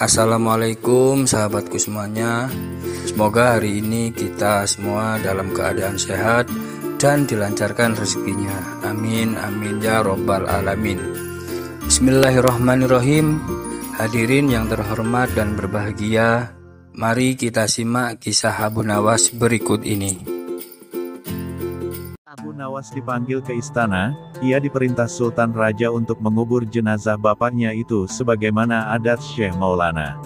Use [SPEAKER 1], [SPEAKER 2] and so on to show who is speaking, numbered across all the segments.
[SPEAKER 1] Assalamualaikum sahabatku semuanya. Semoga hari ini kita semua dalam keadaan sehat dan dilancarkan rezekinya. Amin amin ya robbal alamin. Bismillahirrahmanirrahim. Hadirin yang terhormat dan berbahagia, mari kita simak kisah Abu Nawas berikut ini.
[SPEAKER 2] Abu Nawas dipanggil ke istana. Ia diperintah Sultan Raja untuk mengubur jenazah bapaknya itu sebagaimana adat Syekh Maulana.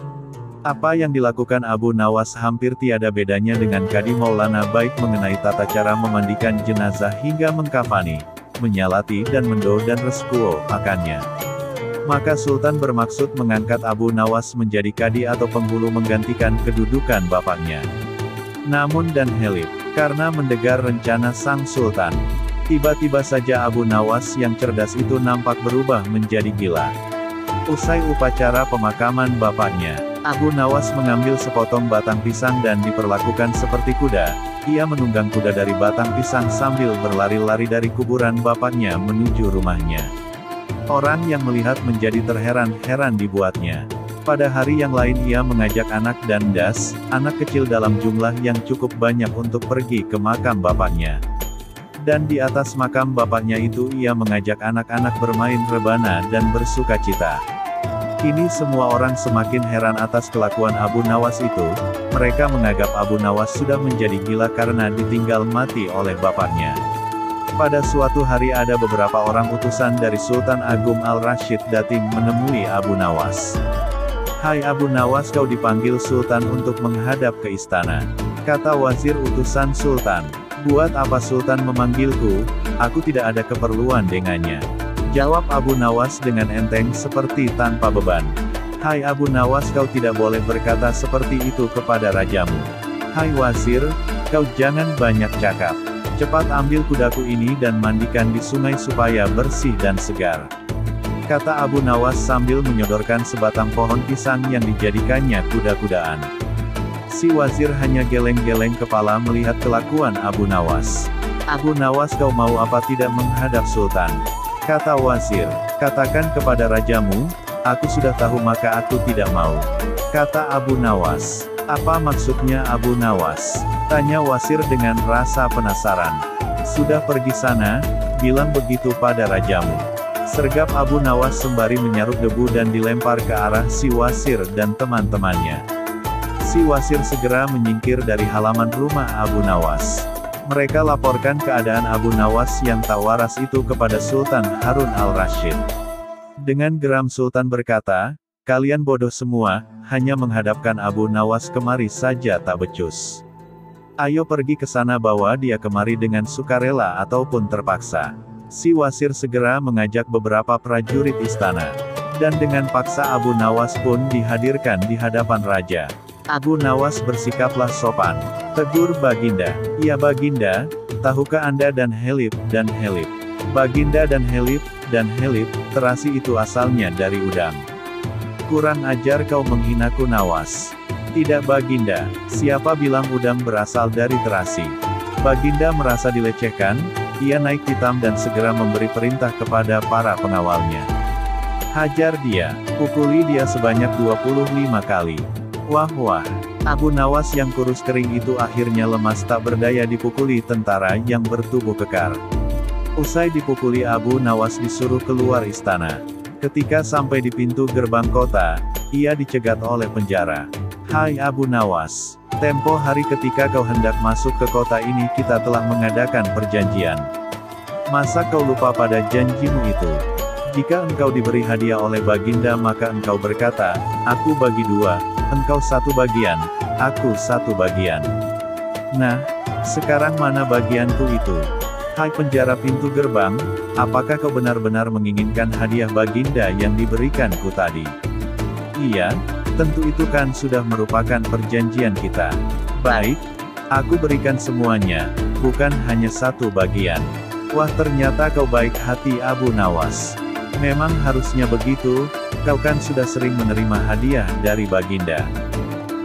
[SPEAKER 2] Apa yang dilakukan Abu Nawas hampir tiada bedanya dengan Kadi Maulana, baik mengenai tata cara memandikan jenazah hingga mengkafani, menyalati dan mendoa dan reskuo akannya. Maka Sultan bermaksud mengangkat Abu Nawas menjadi kadi atau penghulu menggantikan kedudukan bapaknya. Namun dan helip, karena mendengar rencana sang Sultan, tiba-tiba saja Abu Nawas yang cerdas itu nampak berubah menjadi gila. Usai upacara pemakaman bapaknya, Abu Nawas mengambil sepotong batang pisang dan diperlakukan seperti kuda. Ia menunggang kuda dari batang pisang sambil berlari-lari dari kuburan bapaknya menuju rumahnya. Orang yang melihat menjadi terheran-heran dibuatnya. Pada hari yang lain ia mengajak anak dan das, anak kecil dalam jumlah yang cukup banyak untuk pergi ke makam bapaknya. Dan di atas makam bapaknya itu ia mengajak anak-anak bermain rebana dan bersuka cita. Kini semua orang semakin heran atas kelakuan Abu Nawas itu. Mereka menganggap Abu Nawas sudah menjadi gila karena ditinggal mati oleh bapaknya. Pada suatu hari ada beberapa orang utusan dari Sultan Agung Al-Rashid datang menemui Abu Nawas. "Hai Abu Nawas, kau dipanggil Sultan untuk menghadap ke istana," kata wazir utusan Sultan. "Buat apa Sultan memanggilku? Aku tidak ada keperluan dengannya," jawab Abu Nawas dengan enteng seperti tanpa beban. "Hai Abu Nawas, kau tidak boleh berkata seperti itu kepada rajamu. Hai wazir, kau jangan banyak cakap. Cepat ambil kudaku ini dan mandikan di sungai supaya bersih dan segar," kata Abu Nawas sambil menyodorkan sebatang pohon pisang yang dijadikannya kuda-kudaan. Si wazir hanya geleng-geleng kepala melihat kelakuan Abu Nawas. "Abu Nawas, kau mau apa tidak menghadap Sultan?" kata wazir. "Katakan kepada rajamu, aku sudah tahu maka aku tidak mau," kata Abu Nawas. "Apa maksudnya Abu Nawas?" tanya wazir dengan rasa penasaran. "Sudah pergi sana, bilang begitu pada rajamu," sergap Abu Nawas sembari menyarut debu dan dilempar ke arah si wazir dan teman-temannya. Si wazir segera menyingkir dari halaman rumah Abu Nawas. Mereka laporkan keadaan Abu Nawas yang tak waras itu kepada Sultan Harun al-Rashid. Dengan geram Sultan berkata, "Kalian bodoh semua, hanya menghadapkan Abu Nawas kemari saja tak becus. Ayo pergi ke sana, bawa dia kemari dengan sukarela ataupun terpaksa." Si wazir segera mengajak beberapa prajurit istana. Dan dengan paksa Abu Nawas pun dihadirkan di hadapan raja. Abu Nawas bersikaplah sopan. Tegur Baginda. "Ya Baginda, tahukah Anda dan Helip, dan Helip?" "Baginda dan Helip, terasi itu asalnya dari udang." "Kurang ajar kau menghinaku Nawas." "Tidak Baginda, siapa bilang udang berasal dari terasi?" Baginda merasa dilecehkan. Ia naik pitam dan segera memberi perintah kepada para pengawalnya. "Hajar dia, pukuli dia sebanyak 25 kali. Wah wah. Abu Nawas yang kurus kering itu akhirnya lemas tak berdaya dipukuli tentara yang bertubuh kekar. Usai dipukuli Abu Nawas disuruh keluar istana. Ketika sampai di pintu gerbang kota, ia dicegat oleh penjara. "Hai Abu Nawas, tempo hari ketika kau hendak masuk ke kota ini kita telah mengadakan perjanjian. Masa kau lupa pada janjimu itu? Jika engkau diberi hadiah oleh Baginda maka engkau berkata, 'Aku bagi dua, engkau satu bagian, aku satu bagian.' Nah, sekarang mana bagianku itu? Hai penjara pintu gerbang, apakah kau benar-benar menginginkan hadiah Baginda yang diberikanku tadi?" "Iya, tentu itu kan sudah merupakan perjanjian kita." "Baik, aku berikan semuanya, bukan hanya satu bagian." Wah, ternyata kau baik hati Abu Nawas. Memang harusnya begitu, kau kan sudah sering menerima hadiah dari Baginda.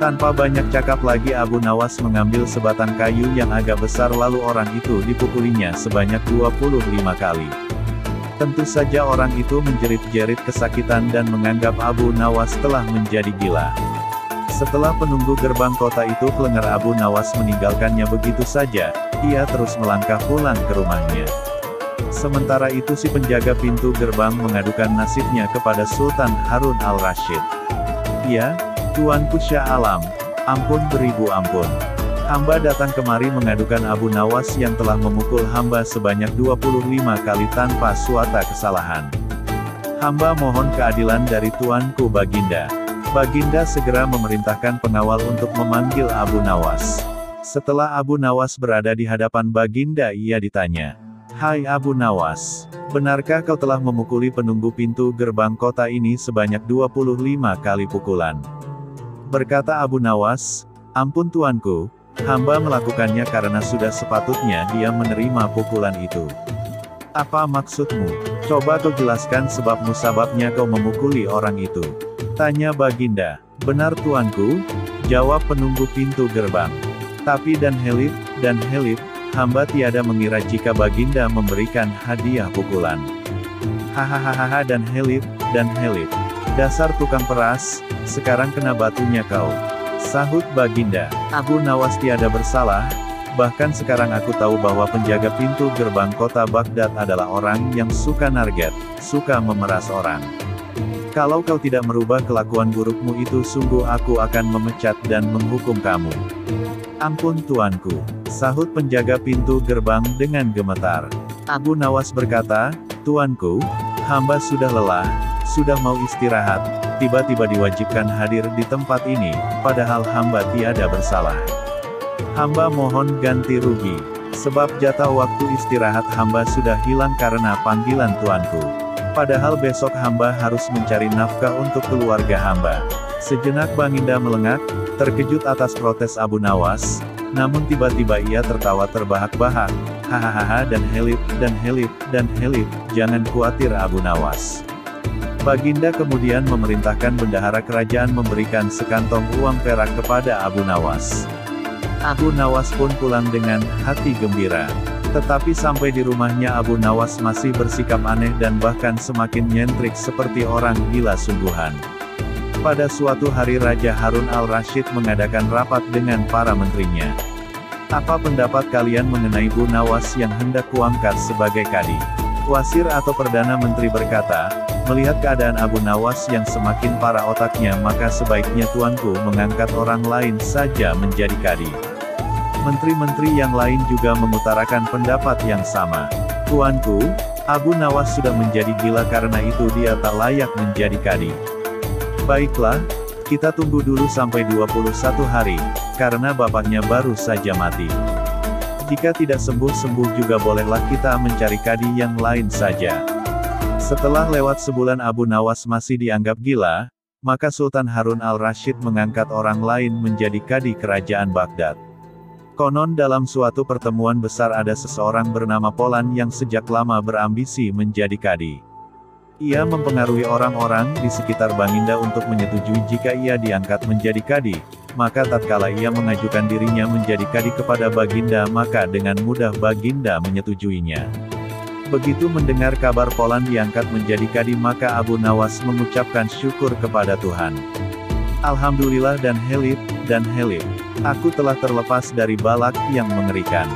[SPEAKER 2] Tanpa banyak cakap lagi Abu Nawas mengambil sebatang kayu yang agak besar lalu orang itu dipukulinya sebanyak 25 kali. Tentu saja orang itu menjerit-jerit kesakitan dan menganggap Abu Nawas telah menjadi gila. Setelah penunggu gerbang kota itu kelengah Abu Nawas meninggalkannya begitu saja, ia terus melangkah pulang ke rumahnya. Sementara itu si penjaga pintu gerbang mengadukan nasibnya kepada Sultan Harun al-Rasyid. "Ya, Tuanku Syah Alam, ampun beribu ampun. Hamba datang kemari mengadukan Abu Nawas yang telah memukul hamba sebanyak 25 kali tanpa suatu kesalahan. Hamba mohon keadilan dari Tuanku Baginda." Baginda segera memerintahkan pengawal untuk memanggil Abu Nawas. Setelah Abu Nawas berada di hadapan Baginda, ia ditanya, "Hai Abu Nawas, benarkah kau telah memukuli penunggu pintu gerbang kota ini sebanyak 25 kali pukulan?" Berkata Abu Nawas, "Ampun Tuanku, hamba melakukannya karena sudah sepatutnya dia menerima pukulan itu." "Apa maksudmu? Coba kau jelaskan sebab musababnya kau memukuli orang itu," tanya Baginda. "Benar Tuanku," jawab penunggu pintu gerbang. "Tapi dan Helip, hamba tiada mengira jika Baginda memberikan hadiah pukulan." "Hahaha dan Helip, dasar tukang peras, sekarang kena batunya kau," sahut Baginda. "Abu Nawas tiada bersalah, bahkan sekarang aku tahu bahwa penjaga pintu gerbang kota Baghdad adalah orang yang suka narget, suka memeras orang. Kalau kau tidak merubah kelakuan burukmu itu sungguh aku akan memecat dan menghukum kamu." "Ampun Tuanku," sahut penjaga pintu gerbang dengan gemetar. Abu Nawas berkata, "Tuanku, hamba sudah lelah, sudah mau istirahat, tiba-tiba diwajibkan hadir di tempat ini, padahal hamba tiada bersalah. Hamba mohon ganti rugi, sebab jatah waktu istirahat hamba sudah hilang karena panggilan Tuanku. Padahal besok hamba harus mencari nafkah untuk keluarga hamba." Sejenak Baginda melengak, terkejut atas protes Abu Nawas, namun tiba-tiba ia tertawa terbahak-bahak. "Hahaha dan Helip, jangan khawatir Abu Nawas." Baginda kemudian memerintahkan bendahara kerajaan memberikan sekantong uang perak kepada Abu Nawas. Abu Nawas pun pulang dengan hati gembira. Tetapi sampai di rumahnya Abu Nawas masih bersikap aneh dan bahkan semakin nyentrik seperti orang gila sungguhan. Pada suatu hari Raja Harun al-Rasyid mengadakan rapat dengan para menterinya. "Apa pendapat kalian mengenai Abu Nawas yang hendak kuangkat sebagai kadi?" Wasir atau Perdana Menteri berkata, "Melihat keadaan Abu Nawas yang semakin parah otaknya maka sebaiknya Tuanku mengangkat orang lain saja menjadi kadi." Menteri-menteri yang lain juga mengutarakan pendapat yang sama. "Tuanku, Abu Nawas sudah menjadi gila karena itu dia tak layak menjadi kadi." "Baiklah, kita tunggu dulu sampai 21 hari, karena bapaknya baru saja mati. Jika tidak sembuh-sembuh juga bolehlah kita mencari kadi yang lain saja." Setelah lewat sebulan Abu Nawas masih dianggap gila, maka Sultan Harun al-Rasyid mengangkat orang lain menjadi kadi kerajaan Baghdad. Konon dalam suatu pertemuan besar ada seseorang bernama Polan yang sejak lama berambisi menjadi kadi. Ia mempengaruhi orang-orang di sekitar Baginda untuk menyetujui jika ia diangkat menjadi kadi, maka tatkala ia mengajukan dirinya menjadi kadi kepada Baginda maka dengan mudah Baginda menyetujuinya. Begitu mendengar kabar Polan diangkat menjadi kadi maka Abu Nawas mengucapkan syukur kepada Tuhan. "Alhamdulillah dan Helip, aku telah terlepas dari balak yang mengerikan.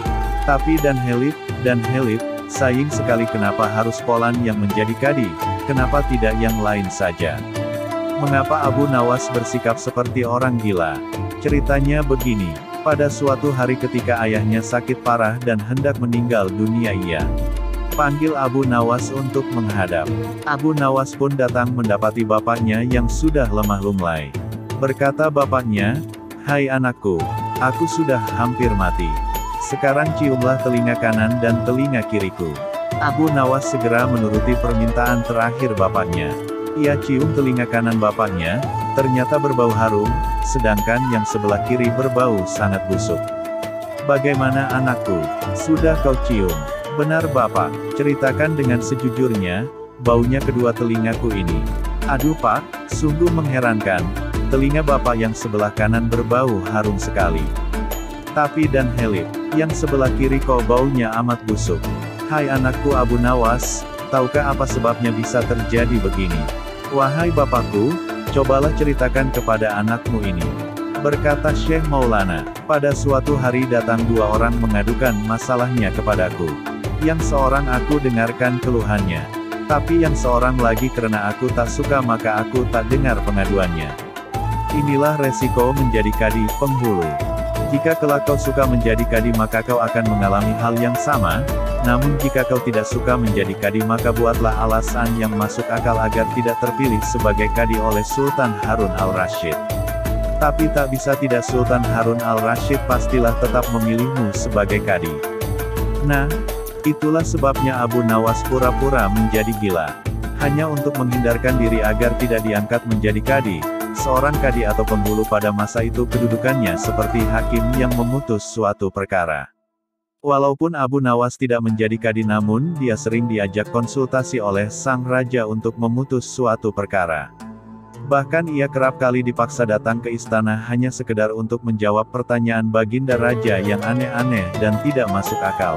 [SPEAKER 2] Tapi dan Helip, sayang sekali kenapa harus Polan yang menjadi kadi, kenapa tidak yang lain saja?" Mengapa Abu Nawas bersikap seperti orang gila? Ceritanya begini, pada suatu hari ketika ayahnya sakit parah dan hendak meninggal dunia ia panggil Abu Nawas untuk menghadap. Abu Nawas pun datang mendapati bapaknya yang sudah lemah lunglai. Berkata bapaknya, "Hai anakku, aku sudah hampir mati. Sekarang ciumlah telinga kanan dan telinga kiriku." Abu Nawas segera menuruti permintaan terakhir bapaknya. Ia cium telinga kanan bapaknya, ternyata berbau harum, sedangkan yang sebelah kiri berbau sangat busuk. "Bagaimana anakku? Sudah kau cium?" "Benar Bapak, ceritakan dengan sejujurnya, baunya kedua telingaku ini." "Aduh Pak, sungguh mengherankan, telinga Bapak yang sebelah kanan berbau harum sekali. Tapi dan Helip, yang sebelah kiri kok baunya amat busuk." "Hai anakku Abu Nawas, Tahukah apa sebabnya bisa terjadi begini? Wahai bapakku, cobalah ceritakan kepada anakmu ini. Berkata Syekh Maulana, pada suatu hari datang dua orang mengadukan masalahnya kepadaku. Yang seorang aku dengarkan keluhannya. Tapi yang seorang lagi karena aku tak suka maka aku tak dengar pengaduannya. Inilah resiko menjadi kadi penghulu. Jika kelak kau suka menjadi kadi maka kau akan mengalami hal yang sama, namun jika kau tidak suka menjadi kadi maka buatlah alasan yang masuk akal agar tidak terpilih sebagai kadi oleh Sultan Harun al-Rasyid. Tapi tak bisa tidak Sultan Harun al-Rasyid pastilah tetap memilihmu sebagai kadi. Nah, itulah sebabnya Abu Nawas pura-pura menjadi gila. Hanya untuk menghindarkan diri agar tidak diangkat menjadi kadi. Seorang kadi atau penghulu pada masa itu kedudukannya seperti hakim yang memutus suatu perkara. Walaupun Abu Nawas tidak menjadi kadi namun dia sering diajak konsultasi oleh sang raja untuk memutus suatu perkara. Bahkan ia kerap kali dipaksa datang ke istana hanya sekedar untuk menjawab pertanyaan baginda raja yang aneh-aneh dan tidak masuk akal.